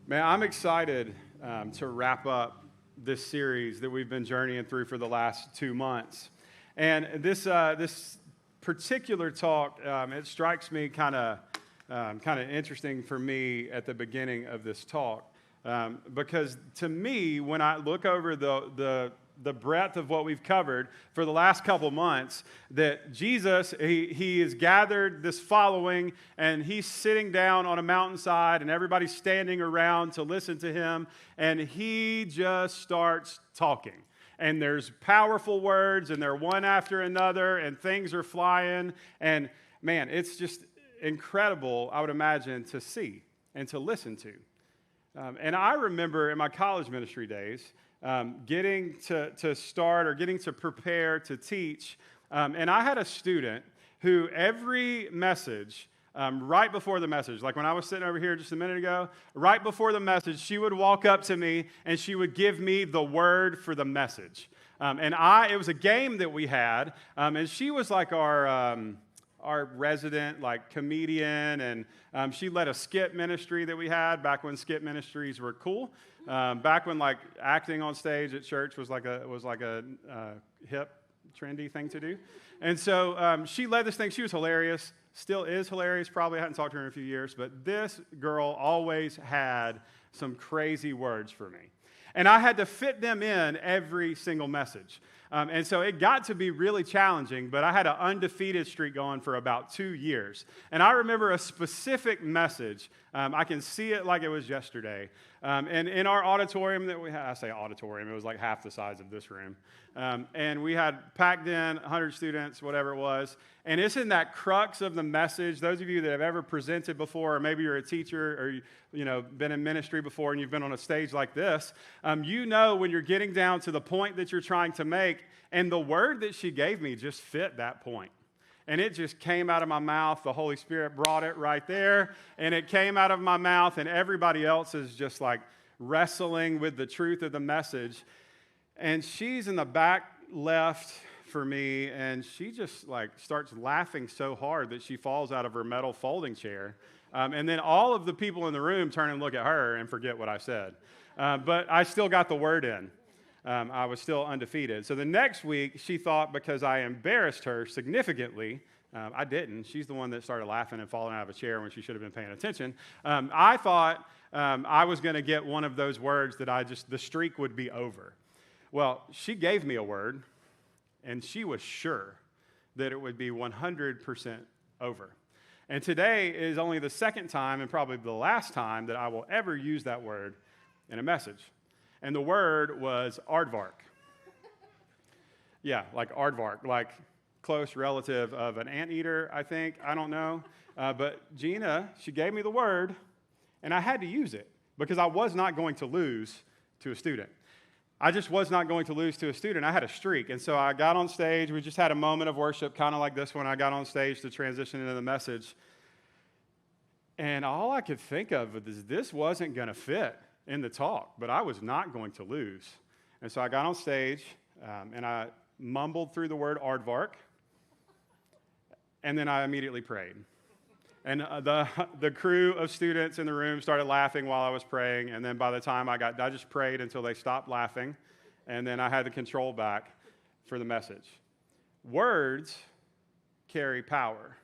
Man, I'm excited to wrap up this series that we've been journeying through for the last 2 months. And this particular talk, it strikes me kind of interesting for me at the beginning of this talk. Because to me, when I look over the breadth of what we've covered for the last couple months, that Jesus, he has gathered this following, and he's sitting down on a mountainside, and everybody's standing around to listen to him, and he just starts talking. And there's powerful words, and they're one after another, and things are flying, and man, it's just incredible, I would imagine, to see and to listen to. And I remember in my college ministry days, getting to start or getting to prepare to teach. And I had a student who every message, right before the message, like when I was sitting over here just a minute ago, right before the message, she would walk up to me and she would give me the word for the message. It was a game that we had, and she was like our resident comedian, and she led a skit ministry that we had back when skit ministries were cool. Back when acting on stage at church was like a hip, trendy thing to do. And so she led this thing. She was hilarious, still is hilarious. Probably I hadn't talked to her in a few years, but this girl always had some crazy words for me. And I had to fit them in every single message. And so it got to be really challenging, but I had an undefeated streak going for about 2 years. And I remember a specific message. I can see it like it was yesterday. And in our auditorium that we had, I say auditorium, it was like half the size of this room. And we had packed in 100 students, whatever it was. And it's in that crux of the message. Those of you that have ever presented before, or maybe you're a teacher or been in ministry before and you've been on a stage like this, you know when you're getting down to the point that you're trying to make, and the word that she gave me just fit that point. And it just came out of my mouth. The Holy Spirit brought it right there, and it came out of my mouth, and everybody else is just wrestling with the truth of the message. And she's in the back left for me, and she just starts laughing so hard that she falls out of her metal folding chair. And then all of the people in the room turn and look at her and forget what I said. But I still got the word in. I was still undefeated. So the next week, she thought because I embarrassed her significantly, I didn't. She's the one that started laughing and falling out of a chair when she should have been paying attention. I thought I was going to get one of those words that the streak would be over. Well, she gave me a word, and she was sure that it would be 100% over. And today is only the second time and probably the last time that I will ever use that word in a message. And the word was aardvark. Yeah, like aardvark, like close relative of an anteater, I think. I don't know. But Gina, she gave me the word, and I had to use it because I was not going to lose to a student. I just was not going to lose to a student. I had a streak. And so I got on stage. We just had a moment of worship, kind of like this one. I got on stage to transition into the message. And all I could think of is this wasn't going to fit in the talk, but I was not going to lose. And so I got on stage, and I mumbled through the word aardvark, and then I immediately prayed. And the crew of students in the room started laughing while I was praying, and then by the time I just prayed until they stopped laughing, and then I had the control back for the message. Words carry power.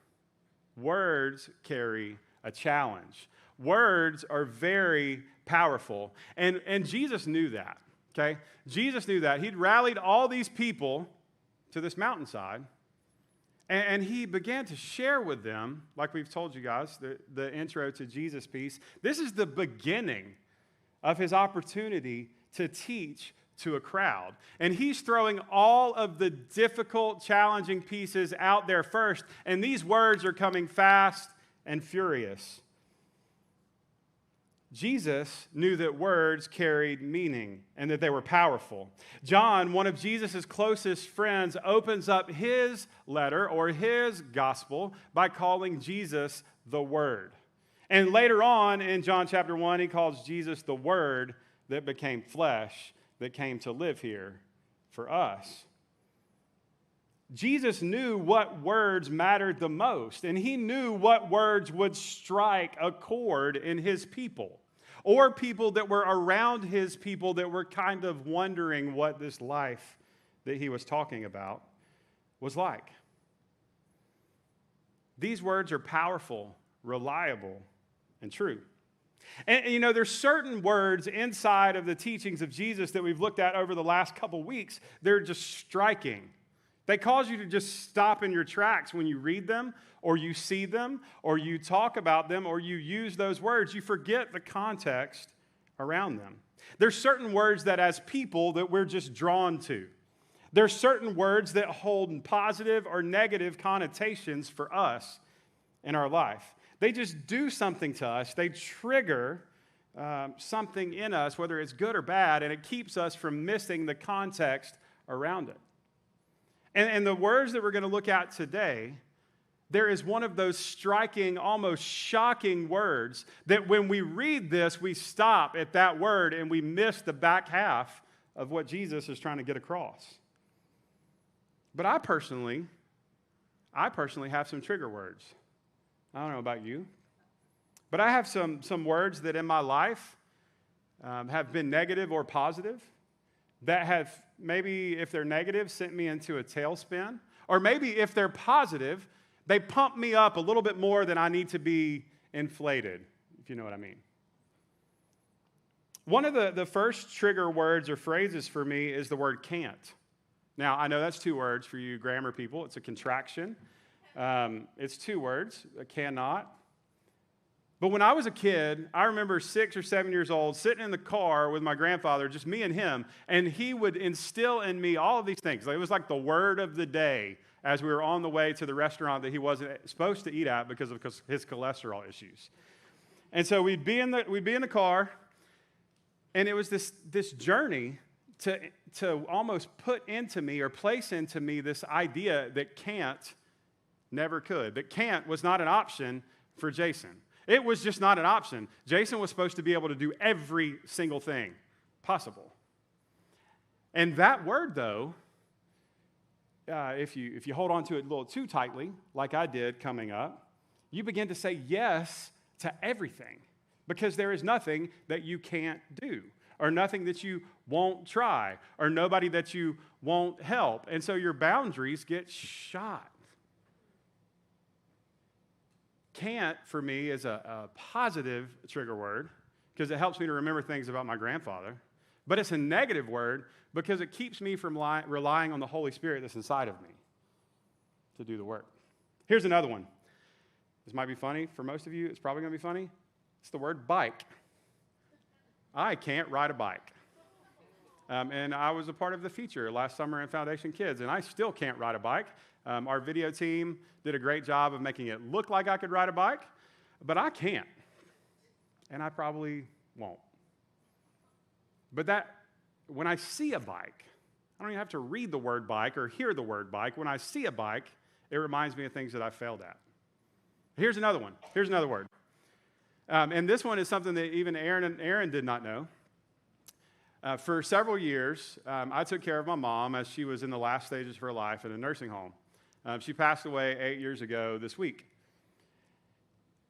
Words carry a challenge. Words are very powerful. And Jesus knew that, okay? Jesus knew that. He'd rallied all these people to this mountainside, and he began to share with them, like we've told you guys, the intro to Jesus piece. This is the beginning of his opportunity to teach to a crowd. And he's throwing all of the difficult, challenging pieces out there first, and these words are coming fast and furious. Jesus knew that words carried meaning and that they were powerful. John, one of Jesus' closest friends, opens up his letter or his gospel by calling Jesus the Word. And later on in John chapter 1, he calls Jesus the Word that became flesh, that came to live here for us. Jesus knew what words mattered the most, and he knew what words would strike a chord in his people. or people that were around his people that were kind of wondering what this life that he was talking about was like. These words are powerful, reliable, and true. And you know, there's certain words inside of the teachings of Jesus that we've looked at over the last couple weeks. They're just striking. They cause you to just stop in your tracks when you read them, or you see them, or you talk about them, or you use those words. You forget the context around them. There's certain words that as people that we're just drawn to. There's certain words that hold positive or negative connotations for us in our life. They just do something to us. They trigger something in us, whether it's good or bad, and it keeps us from missing the context around it. And the words that we're going to look at today, there is one of those striking, almost shocking words that when we read this, we stop at that word and we miss the back half of what Jesus is trying to get across. But I personally have some trigger words. I don't know about you, but I have some words that in my life have been negative or positive, that have maybe, if they're negative, sent me into a tailspin, or maybe if they're positive, they pump me up a little bit more than I need to be inflated, if you know what I mean. One of the first trigger words or phrases for me is the word can't. Now, I know that's two words for you grammar people. It's a contraction. It's two words, cannot. But when I was a kid, I remember 6 or 7 years old, sitting in the car with my grandfather, just me and him, and he would instill in me all of these things. It was like the word of the day as we were on the way to the restaurant that he wasn't supposed to eat at because of his cholesterol issues. And so we'd be in the car, and it was this journey to almost put into me or place into me this idea that can't never could, that can't was not an option for Jason. It was just not an option. Jason was supposed to be able to do every single thing possible. And that word, though, if you hold on to it a little too tightly, like I did coming up, you begin to say yes to everything because there is nothing that you can't do, or nothing that you won't try, or nobody that you won't help. And so your boundaries get shot. Can't, for me, is a positive trigger word because it helps me to remember things about my grandfather. But it's a negative word because it keeps me from relying on the Holy Spirit that's inside of me to do the work. Here's another one. This might be funny for most of you. It's probably going to be funny. It's the word bike. I can't ride a bike. And I was a part of the feature last summer in Foundation Kids, and I still can't ride a bike. Our video team did a great job of making it look like I could ride a bike, but I can't, and I probably won't. But when I see a bike, I don't even have to read the word bike or hear the word bike. When I see a bike, it reminds me of things that I failed at. Here's another one. Here's another word. And this one is something that even Aaron did not know. For several years, I took care of my mom as she was in the last stages of her life in a nursing home. She passed away 8 years ago this week.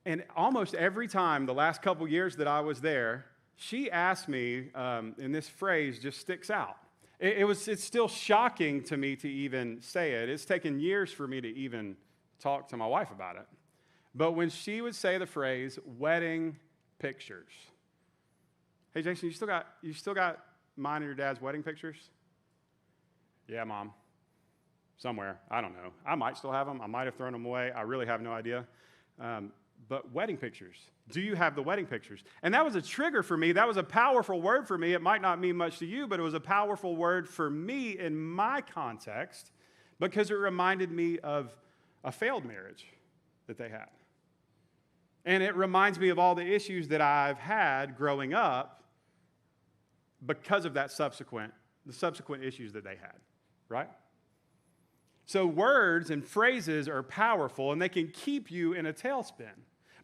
And almost every time the last couple years that I was there, she asked me, and this phrase just sticks out. It's still shocking to me to even say it. It's taken years for me to even talk to my wife about it. But when she would say the phrase, wedding pictures. Hey, Jason, you still got mine and your dad's wedding pictures? Yeah, Mom. Somewhere. I don't know. I might still have them. I might have thrown them away. I really have no idea. But wedding pictures. Do you have the wedding pictures? And that was a trigger for me. That was a powerful word for me. It might not mean much to you, but it was a powerful word for me in my context because it reminded me of a failed marriage that they had. And it reminds me of all the issues that I've had growing up because of the subsequent issues that they had, right? So words and phrases are powerful, and they can keep you in a tailspin.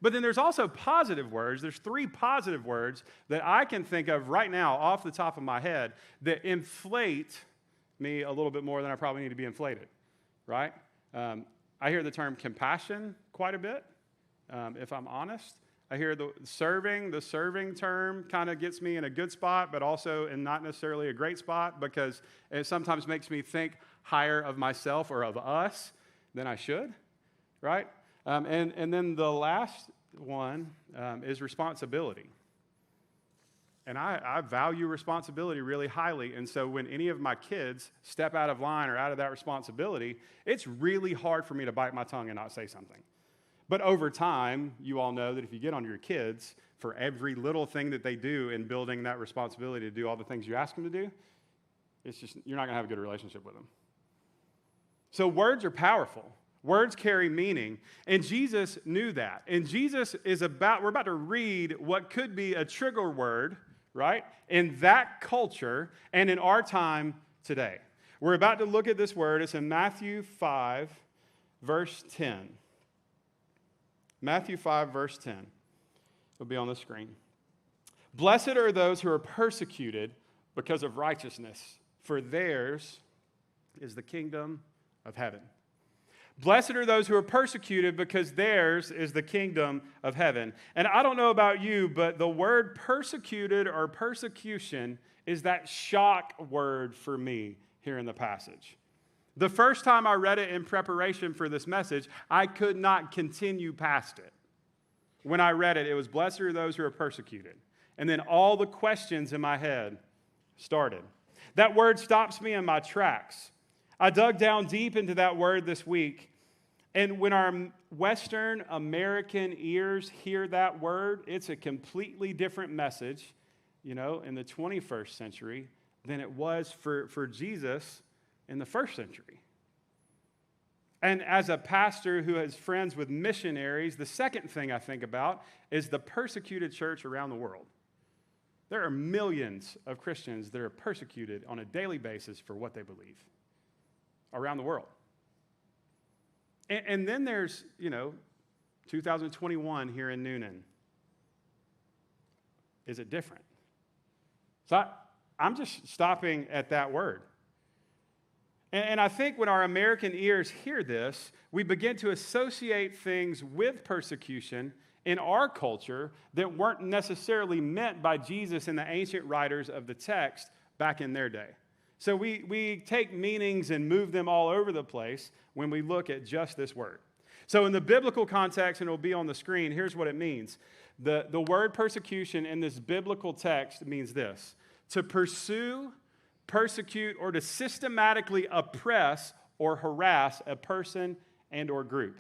But then there's also positive words. There's 3 positive words that I can think of right now off the top of my head that inflate me a little bit more than I probably need to be inflated, right? I hear the term compassion quite a bit, if I'm honest. I hear the serving term kind of gets me in a good spot, but also in not necessarily a great spot because it sometimes makes me think higher of myself or of us than I should, right? And then the last one is responsibility. And I value responsibility really highly. And so when any of my kids step out of line or out of that responsibility, it's really hard for me to bite my tongue and not say something. But over time, you all know that if you get on your kids for every little thing that they do in building that responsibility to do all the things you ask them to do, it's just, you're not going to have a good relationship with them. So words are powerful. Words carry meaning, and Jesus knew that. And Jesus we're about to read what could be a trigger word, right, in that culture and in our time today. We're about to look at this word. It's in Matthew 5, verse 10. Matthew 5, verse 10. It'll be on the screen. Blessed are those who are persecuted because of righteousness, for theirs is the kingdom of heaven. Blessed are those who are persecuted because theirs is the kingdom of heaven. And I don't know about you, but the word persecuted or persecution is that shock word for me here in the passage. The first time I read it in preparation for this message, I could not continue past it. When I read it, it was blessed are those who are persecuted. And then all the questions in my head started. That word stops me in my tracks. I dug down deep into that word this week, and when our Western American ears hear that word, it's a completely different message, in the 21st century than it was for Jesus in the first century. And as a pastor who has friends with missionaries, the second thing I think about is the persecuted church around the world. There are millions of Christians that are persecuted on a daily basis for what they believe around the world. And then there's, 2021 here in Noonan. Is it different? So I'm just stopping at that word. And I think when our American ears hear this, we begin to associate things with persecution in our culture that weren't necessarily meant by Jesus and the ancient writers of the text back in their day. So we take meanings and move them all over the place when we look at just this word. So in the biblical context, and it'll be on the screen, here's what it means. The word persecution in this biblical text means this: to pursue, persecute, or to systematically oppress or harass a person and or group.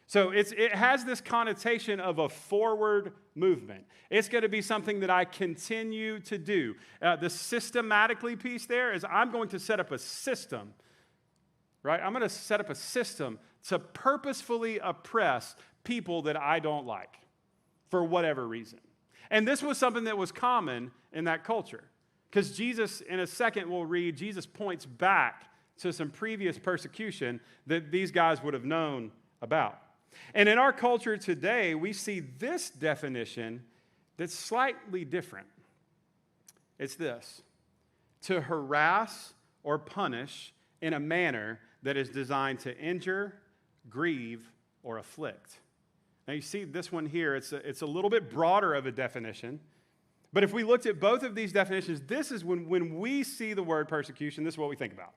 So it has this connotation of a forward movement. It's going to be something that I continue to do. The systematically piece there is I'm going to set up a system, right? I'm going to set up a system to purposefully oppress people that I don't like for whatever reason. And this was something that was common in that culture. Because Jesus, in a second we'll read, Jesus points back to some previous persecution that these guys would have known about. And in our culture today, we see this definition that's slightly different. It's this: to harass or punish in a manner that is designed to injure, grieve, or afflict. Now you see this one here, it's a little bit broader of a definition. But if we looked at both of these definitions, this is when we see the word persecution, this is what we think about.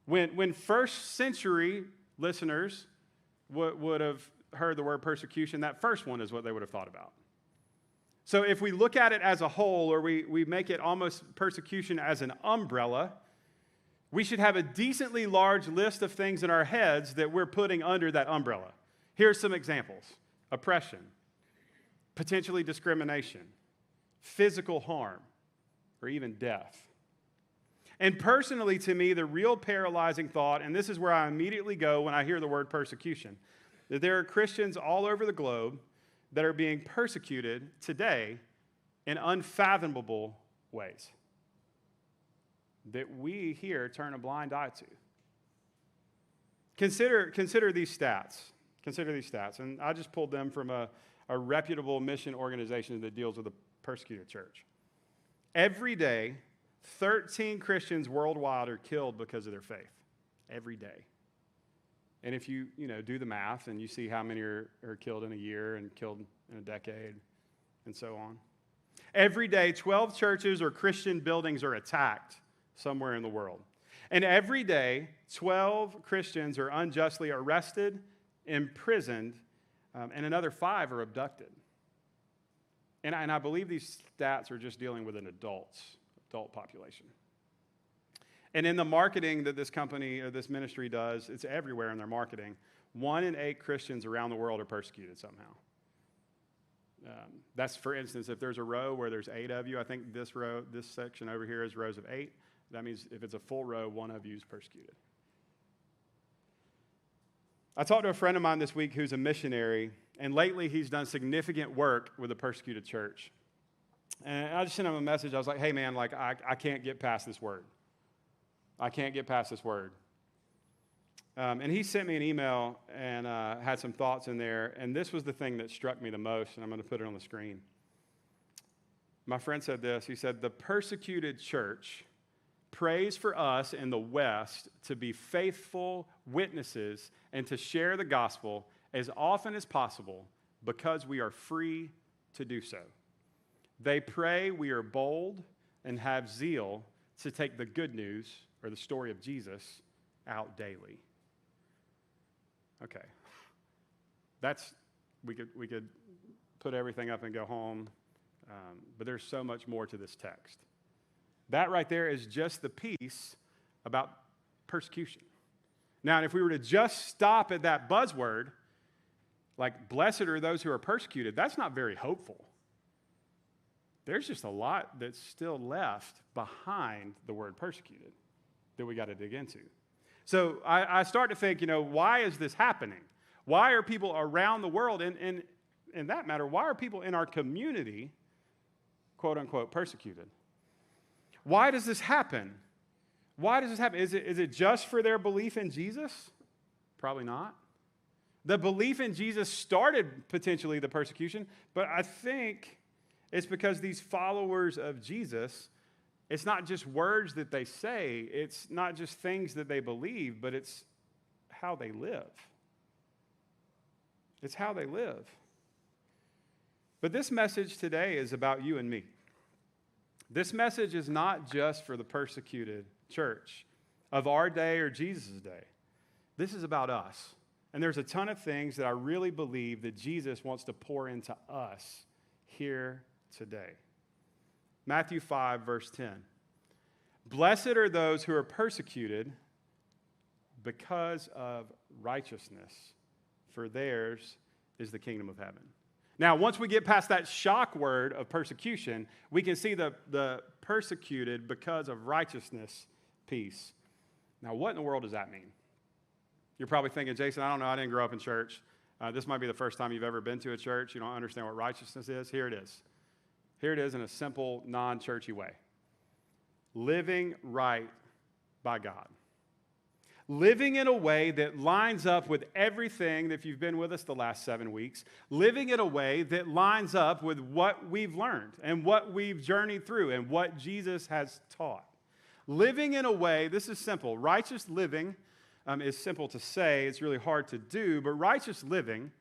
When first century listeners would have heard the word persecution, that first one is what they would have thought about. So if we look at it as a whole, or we make it almost persecution as an umbrella, we should have a decently large list of things in our heads that we're putting under that umbrella. Here's some examples: oppression, potentially discrimination, physical harm, or even death. And personally, to me, the real paralyzing thought, and this is where I immediately go when I hear the word persecution, that there are Christians all over the globe that are being persecuted today in unfathomable ways that we here turn a blind eye to. Consider these stats. Consider these stats. And I just pulled them from a reputable mission organization that deals with the persecuted church. Every day, 13 Christians worldwide are killed because of their faith. Every day. And if you do the math and you see how many are killed in a year and killed in a decade, and so on. Every day, 12 churches or Christian buildings are attacked somewhere in the world. And every day, 12 Christians are unjustly arrested, imprisoned, and another 5 are abducted. And I believe these stats are just dealing with an adult population. And in the marketing that this company or this ministry does, it's everywhere in their marketing. 1 in 8 Christians around the world are persecuted somehow. That's, for instance, if there's a row where there's 8 of you, I think this section over here is rows of 8. That means if it's a full row, 1 of you is persecuted. I talked to a friend of mine this week who's a missionary, and lately he's done significant work with a persecuted church. And I just sent him a message. I was like, hey, man, like I can't get past this word. I can't get past this word. And he sent me an email and had some thoughts in there, and this was the thing that struck me the most, and I'm going to put it on the screen. My friend said this. He said, the persecuted church prays for us in the West to be faithful witnesses and to share the gospel as often as possible because we are free to do so. They pray we are bold and have zeal to take the good news or the story of Jesus out daily. Okay. We could put everything up and go home, but there's so much more to this text. That right there is just the piece about persecution. Now, if we were to just stop at that buzzword, like blessed are those who are persecuted, that's not very hopeful. There's just a lot that's still left behind the word persecuted that we got to dig into. So I start to think, why is this happening? Why are people around the world, and in that matter, why are people in our community, quote unquote, persecuted? Why does this happen? Why does this happen? Is it just for their belief in Jesus? Probably not. The belief in Jesus started potentially the persecution, but I think it's because these followers of Jesus, it's not just words that they say, it's not just things that they believe, but it's how they live. It's how they live. But this message today is about you and me. This message is not just for the persecuted church of our day or Jesus' day. This is about us. And there's a ton of things that I really believe that Jesus wants to pour into us here today. Matthew 5, verse 10. Blessed are those who are persecuted because of righteousness, for theirs is the kingdom of heaven. Now, once we get past that shock word of persecution, we can see the persecuted because of righteousness piece. Now, what in the world does that mean? You're probably thinking, Jason, I don't know, I didn't grow up in church. This might be the first time you've ever been to a church. You don't understand what righteousness is. Here it is. Here it is in a simple, non-churchy way. Living right by God. Living in a way that lines up with everything, if you've been with us the last 7 weeks, living in a way that lines up with what we've learned and what we've journeyed through and what Jesus has taught. Living in a way, this is simple. Righteous living is simple to say. It's really hard to do, but righteous living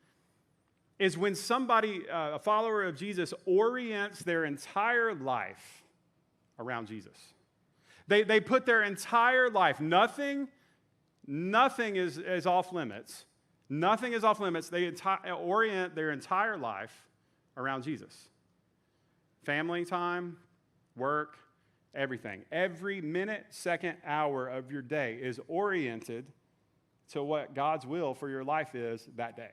is when somebody, a follower of Jesus, orients their entire life around Jesus. They put their entire life, nothing is off limits. Nothing is off limits. They orient their entire life around Jesus. Family time, work, everything. Every minute, second, hour of your day is oriented to what God's will for your life is that day.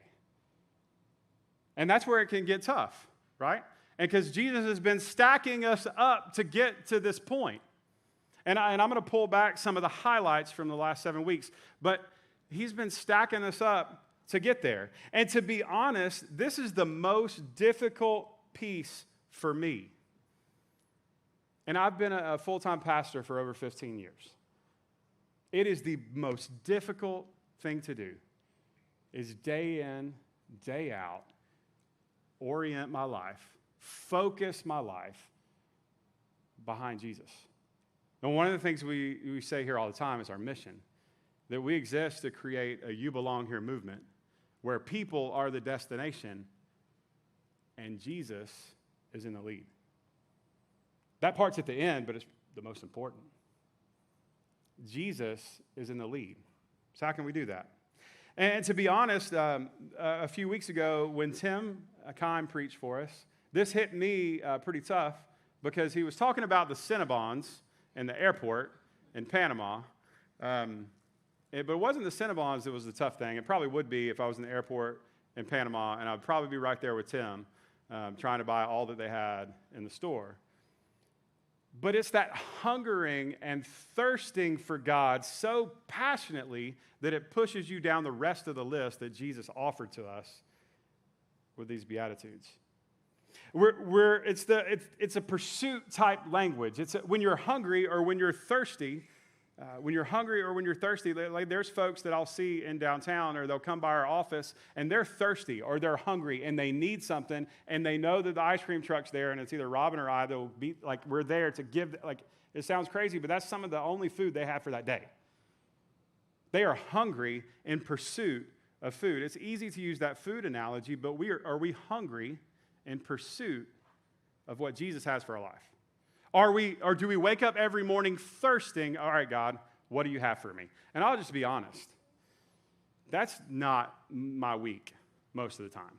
And that's where it can get tough, right? And because Jesus has been stacking us up to get to this point. And I'm going to pull back some of the highlights from the last 7 weeks. But he's been stacking us up to get there. And to be honest, this is the most difficult piece for me. And I've been a full-time pastor for over 15 years. It is the most difficult thing to do, is day in, day out, orient my life, focus my life behind Jesus. And one of the things we say here all the time is our mission, that we exist to create a You Belong Here movement where people are the destination and Jesus is in the lead. That part's at the end, but it's the most important. Jesus is in the lead. So how can we do that? And to be honest, a few weeks ago when Tim Kime preached for us, this hit me pretty tough because he was talking about the Cinnabons in the airport in Panama. But it wasn't the Cinnabons that was the tough thing. It probably would be if I was in the airport in Panama, and I'd probably be right there with Tim trying to buy all that they had in the store. But it's that hungering and thirsting for God so passionately that it pushes you down the rest of the list that Jesus offered to us with these Beatitudes. It's a pursuit type language. When you're hungry or when you're thirsty, like there's folks that I'll see in downtown or they'll come by our office and they're thirsty or they're hungry and they need something and they know that the ice cream truck's there and it's either Robin or I that'll be like, we're there to give, like, it sounds crazy, but that's some of the only food they have for that day. They are hungry in pursuit of food. It's easy to use that food analogy, but are we hungry in pursuit of what Jesus has for our life? Or do we wake up every morning thirsting, all right, God, what do you have for me? And I'll just be honest. That's not my week most of the time.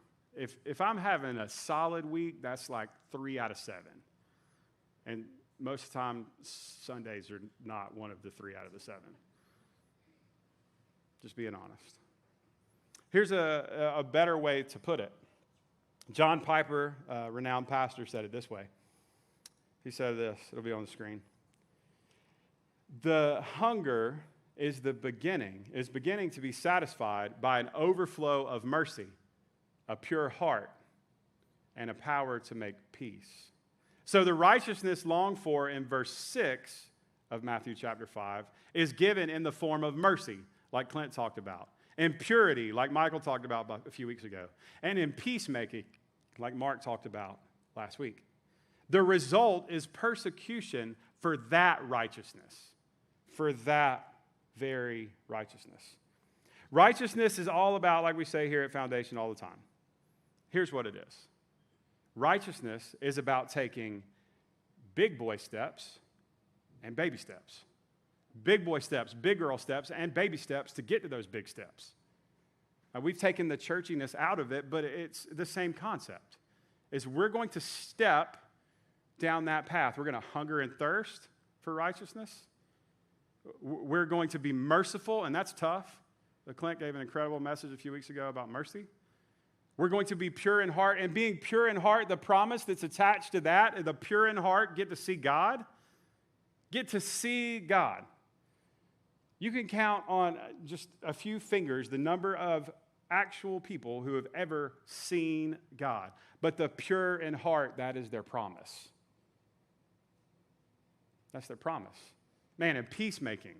If I'm having a solid week, that's like 3 out of 7. And most of the time, Sundays are not one of the 3 out of the 7. Just being honest. Here's a better way to put it. John Piper, a renowned pastor, said it this way. He said this, it'll be on the screen. The hunger is beginning to be satisfied by an overflow of mercy, a pure heart, and a power to make peace. So the righteousness longed for in verse 6 of Matthew chapter 5 is given in the form of mercy, like Clint talked about, in purity, like Michael talked about a few weeks ago, and in peacemaking, like Mark talked about last week. The result is persecution for that righteousness, for that very righteousness. Righteousness is all about, like we say here at Foundation all the time. Here's what it is. Righteousness is about taking big boy steps and baby steps. Big boy steps, big girl steps, and baby steps to get to those big steps. Now, we've taken the churchiness out of it, but it's the same concept. Is we're going to step down that path. We're going to hunger and thirst for righteousness. We're going to be merciful, and that's tough. Clint gave an incredible message a few weeks ago about mercy. We're going to be pure in heart, and being pure in heart, the promise that's attached to that, the pure in heart, get to see God. Get to see God. You can count on just a few fingers the number of actual people who have ever seen God. But the pure in heart, that is their promise. That's their promise. Man, and peacemaking.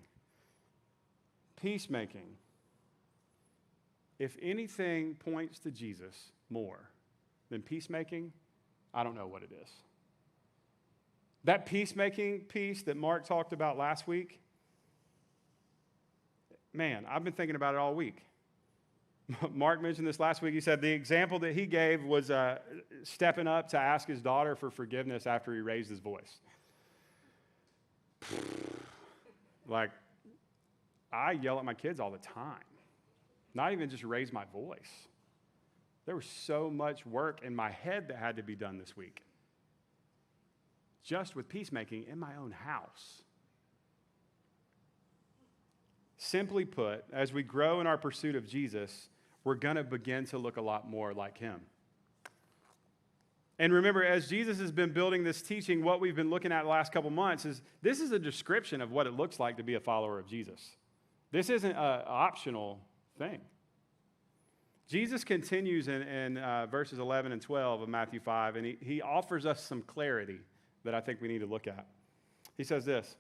If anything points to Jesus more than peacemaking, I don't know what it is. That peacemaking piece that Mark talked about last week, man, I've been thinking about it all week. Mark mentioned this last week. He said the example that he gave was stepping up to ask his daughter for forgiveness after he raised his voice. Like, I yell at my kids all the time. Not even just raise my voice. There was so much work in my head that had to be done this week. Just with peacemaking in my own house. Simply put, as we grow in our pursuit of Jesus, we're going to begin to look a lot more like him. And remember, as Jesus has been building this teaching, what we've been looking at the last couple months is this is a description of what it looks like to be a follower of Jesus. This isn't an optional thing. Jesus continues in verses 11 and 12 of Matthew 5, and he offers us some clarity that I think we need to look at. He says this.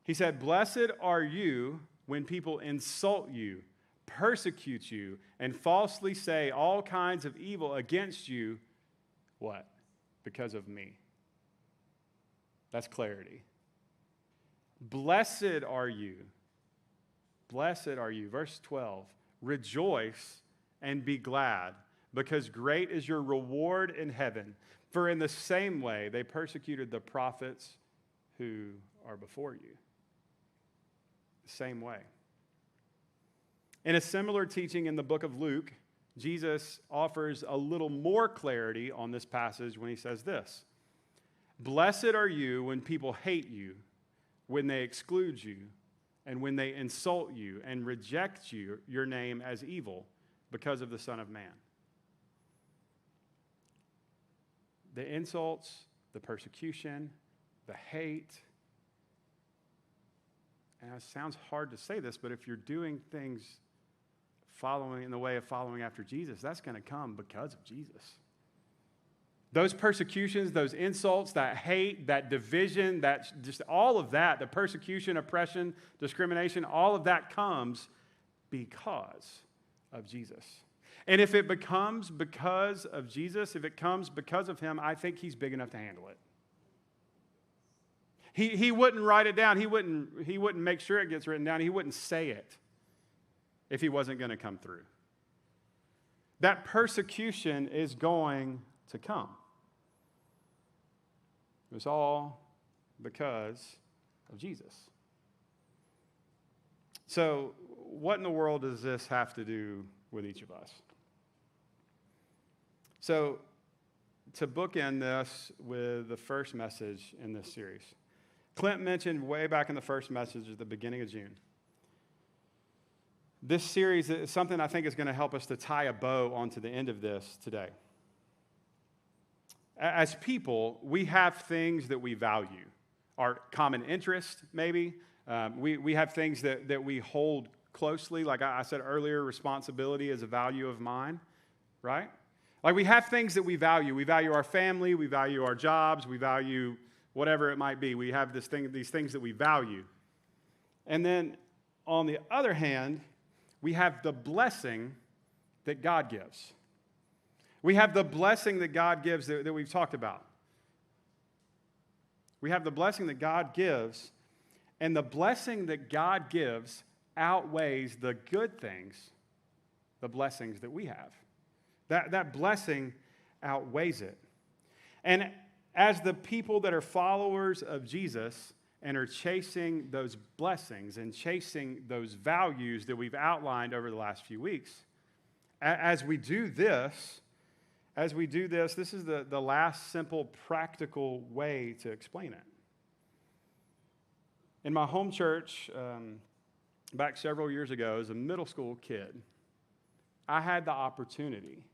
He said, "Blessed are you when people insult you, persecute you, and falsely say all kinds of evil against you." What? Because of me. That's clarity. Blessed are you. Blessed are you. Verse 12. Rejoice and be glad, because great is your reward in heaven. For in the same way they persecuted the prophets who are before you. The same way. In a similar teaching in the book of Luke, Jesus offers a little more clarity on this passage when he says this: "Blessed are you when people hate you, when they exclude you, and when they insult you and reject your name as evil because of the Son of Man." The insults, the persecution, the hate. And it sounds hard to say this, but if you're doing things following in the way of following after Jesus, that's going to come because of Jesus. Those persecutions, those insults, that hate, that division, that just all of that, the persecution, oppression, discrimination, all of that comes because of Jesus. And if it becomes because of Jesus, if it comes because of him, I think he's big enough to handle it. He wouldn't write it down. He wouldn't make sure it gets written down. He wouldn't say it if he wasn't going to come through. That persecution is going to come. It was all because of Jesus. So, what in the world does this have to do with each of us? So, to bookend this with the first message in this series, Clint mentioned way back in the first message at the beginning of June. This series is something I think is going to help us to tie a bow onto the end of this today. As people, we have things that we value. Our common interest, maybe. We have things that we hold closely. Like I said earlier, responsibility is a value of mine, right? Like we have things that we value. We value our family. We value our jobs. We value whatever it might be. We have these things that we value. And then on the other hand, we have the blessing that God gives. We have the blessing that God gives that we've talked about. We have the blessing that God gives, and the blessing that God gives outweighs the good things, the blessings that we have. That blessing outweighs it. And as the people that are followers of Jesus and are chasing those blessings and chasing those values that we've outlined over the last few weeks, as we do this, this is the last simple, practical way to explain it. In my home church, back several years ago, as a middle school kid, I had the opportunity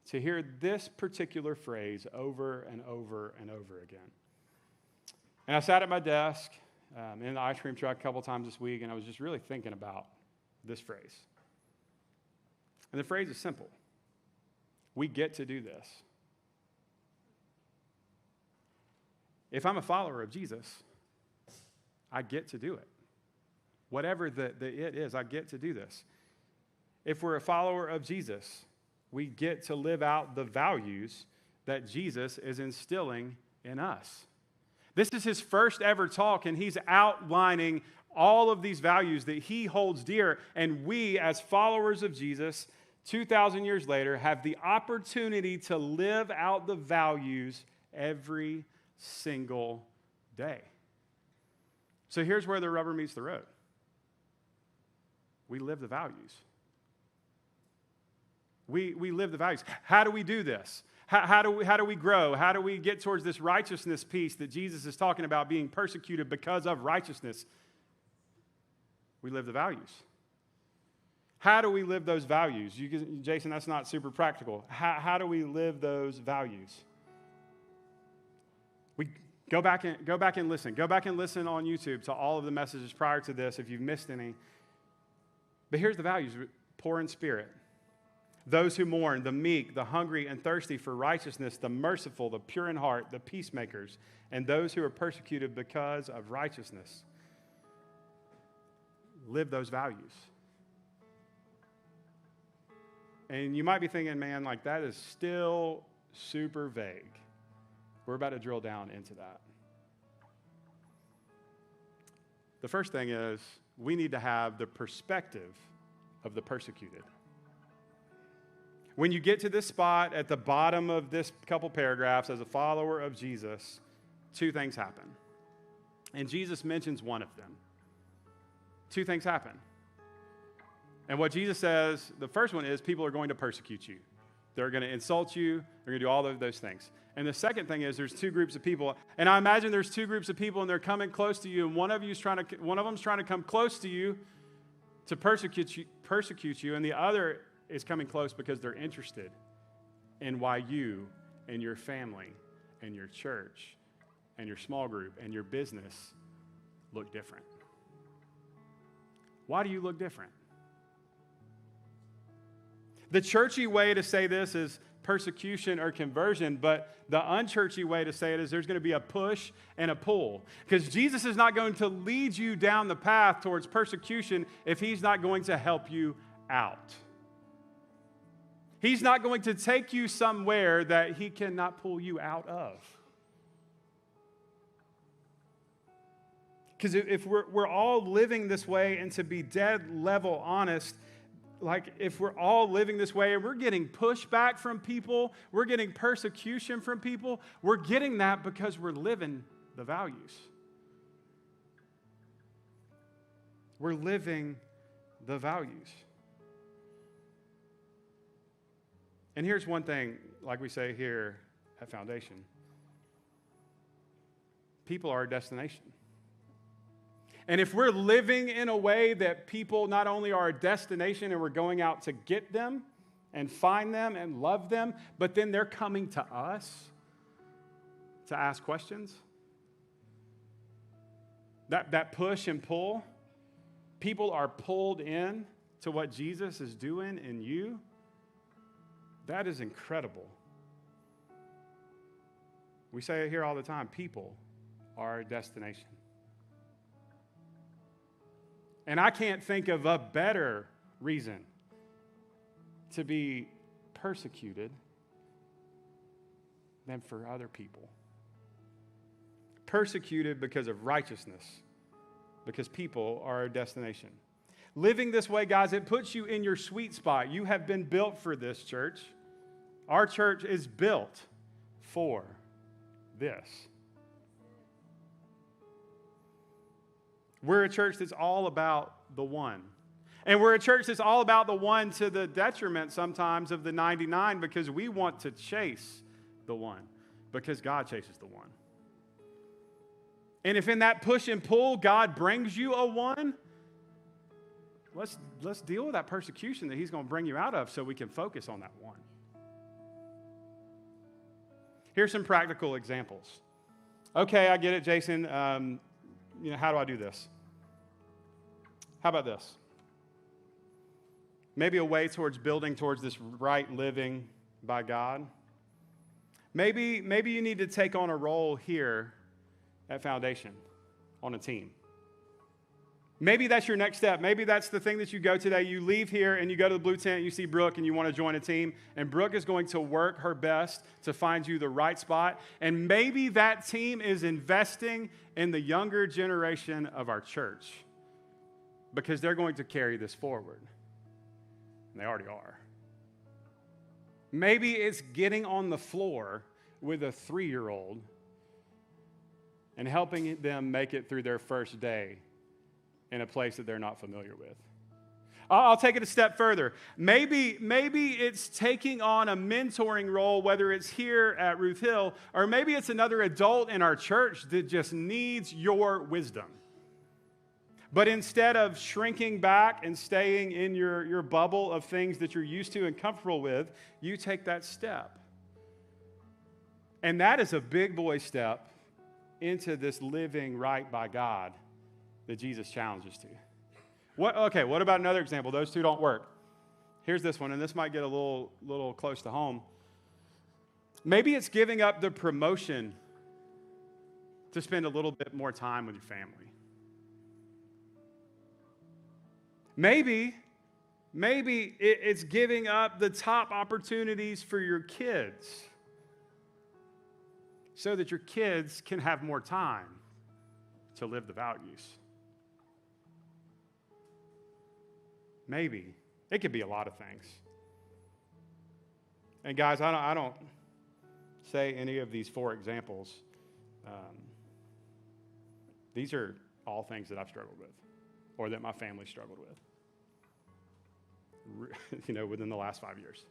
to hear this particular phrase over and over and over again. And I sat at my desk in the ice cream truck a couple times this week, and I was just really thinking about this phrase. And the phrase is simple. We get to do this. If I'm a follower of Jesus, I get to do it. Whatever the it is, I get to do this. If we're a follower of Jesus, we get to live out the values that Jesus is instilling in us. This is his first ever talk, and he's outlining all of these values that he holds dear. And we, as followers of Jesus, 2,000 years later, have the opportunity to live out the values every single day. So here's where the rubber meets the road. We live the values. We live the values. How do we do this? How do we grow? How do we get towards this righteousness piece that Jesus is talking about, being persecuted because of righteousness? We live the values. How do we live those values? Jason, that's not super practical. How do we live those values? We go back and listen. Go back and listen on YouTube to all of the messages prior to this if you've missed any. But here's the values. Poor in spirit. Those who mourn, the meek, the hungry and thirsty for righteousness, the merciful, the pure in heart, the peacemakers, and those who are persecuted because of righteousness. Live those values. And you might be thinking, man, like that is still super vague. We're about to drill down into that. The first thing is we need to have the perspective of the persecuted. When you get to this spot at the bottom of this couple paragraphs, as a follower of Jesus, two things happen. And Jesus mentions one of them. Two things happen. And what Jesus says, the first one is people are going to persecute you. They're going to insult you. They're going to do all of those things. And the second thing is there's two groups of people. And I imagine there's two groups of people and they're coming close to you. And one of them's trying to come close to you to persecute you. And the other is coming close because they're interested in why you and your family and your church and your small group and your business look different. Why do you look different? The churchy way to say this is persecution or conversion, but the unchurchy way to say it is there's going to be a push and a pull. Because Jesus is not going to lead you down the path towards persecution if he's not going to help you out. He's not going to take you somewhere that he cannot pull you out of. Because if we're all living this way, and to be dead level honest, like if we're all living this way and we're getting pushback from people, we're getting persecution from people, we're getting that because we're living the values. We're living the values. And here's one thing, like we say here at Foundation. People are a destination. And if we're living in a way that people not only are a destination and we're going out to get them and find them and love them, but then they're coming to us to ask questions, that push and pull, people are pulled in to what Jesus is doing in you, that is incredible. We say it here all the time, people are a destination. And I can't think of a better reason to be persecuted than for other people. Persecuted because of righteousness, because people are a destination. Living this way, guys, it puts you in your sweet spot. You have been built for this, church. Our church is built for this. We're a church that's all about the one. And we're a church that's all about the one to the detriment sometimes of the 99 because we want to chase the one because God chases the one. And if in that push and pull God brings you a one, let's deal with that persecution that he's going to bring you out of so we can focus on that one. Here's some practical examples. Okay, I get it, Jason. How do I do this? How about this? Maybe a way towards building towards this right living by God. Maybe you need to take on a role here at Foundation on a team. Maybe that's your next step. Maybe that's the thing that you go today. You leave here and you go to the blue tent, you see Brooke and you want to join a team. And Brooke is going to work her best to find you the right spot. And maybe that team is investing in the younger generation of our church because they're going to carry this forward. And they already are. Maybe it's getting on the floor with a 3-year-old and helping them make it through their first day in a place that they're not familiar with. I'll take it a step further. Maybe it's taking on a mentoring role, whether it's here at Ruth Hill, or maybe it's another adult in our church that just needs your wisdom. But instead of shrinking back and staying in your bubble of things that you're used to and comfortable with, you take that step. And that is a big boy step into this living right by God that Jesus challenges to. What about another example? Those two don't work. Here's this one, and this might get a little close to home. Maybe it's giving up the promotion to spend a little bit more time with your family. Maybe it's giving up the top opportunities for your kids so that your kids can have more time to live the values. Maybe. It could be a lot of things. And guys, I don't say any of these 4 examples. These are all things that I've struggled with or that my family struggled with, within the last 5 years.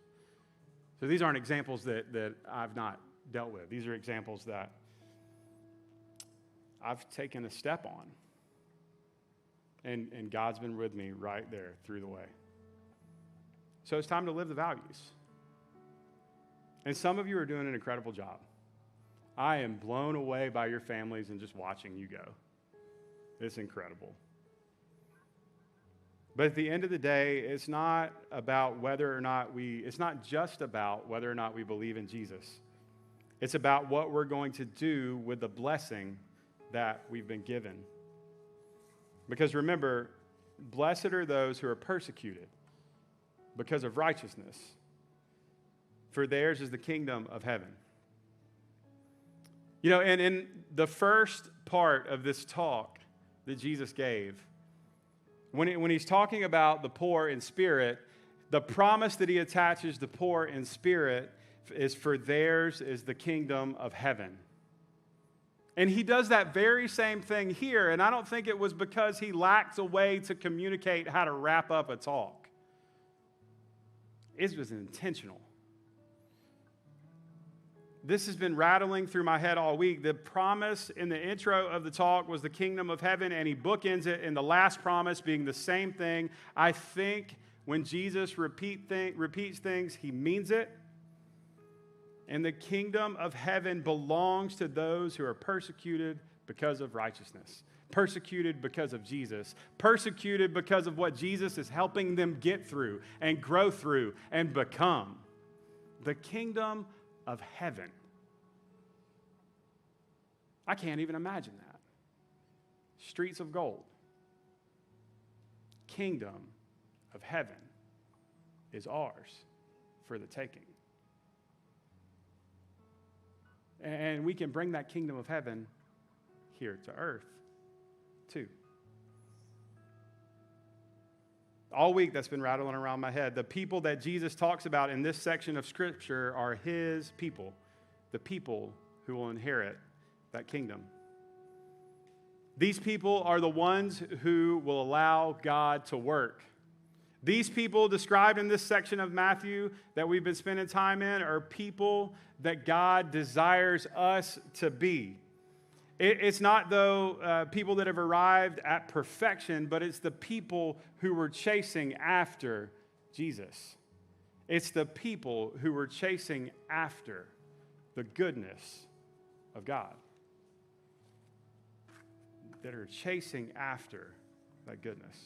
So these aren't examples that I've not dealt with. These are examples that I've taken a step on. And God's been with me right there through the way. So it's time to live the values. And some of you are doing an incredible job. I am blown away by your families and just watching you go. It's incredible. But at the end of the day, it's not just about whether or not we believe in Jesus. It's about what we're going to do with the blessing that we've been given. Because remember, blessed are those who are persecuted because of righteousness, for theirs is the kingdom of heaven. And in the first part of this talk that Jesus gave, when he's talking about the poor in spirit, the promise that he attaches to poor in spirit is for theirs is the kingdom of heaven. And he does that very same thing here, and I don't think it was because he lacked a way to communicate how to wrap up a talk. It was intentional. This has been rattling through my head all week. The promise in the intro of the talk was the kingdom of heaven, and he bookends it in the last promise being the same thing. I think when Jesus repeats things, he means it. And the kingdom of heaven belongs to those who are persecuted because of righteousness, persecuted because of Jesus, persecuted because of what Jesus is helping them get through and grow through and become. The kingdom of heaven. I can't even imagine that. Streets of gold. Kingdom of heaven is ours for the taking. And we can bring that kingdom of heaven here to earth, too. All week that's been rattling around my head. The people that Jesus talks about in this section of Scripture are his people, the people who will inherit that kingdom. These people are the ones who will allow God to work. These people described in this section of Matthew that we've been spending time in are people that God desires us to be. It's not, though, people that have arrived at perfection, but it's the people who were chasing after Jesus. It's the people who were chasing after the goodness of God, that are chasing after that goodness.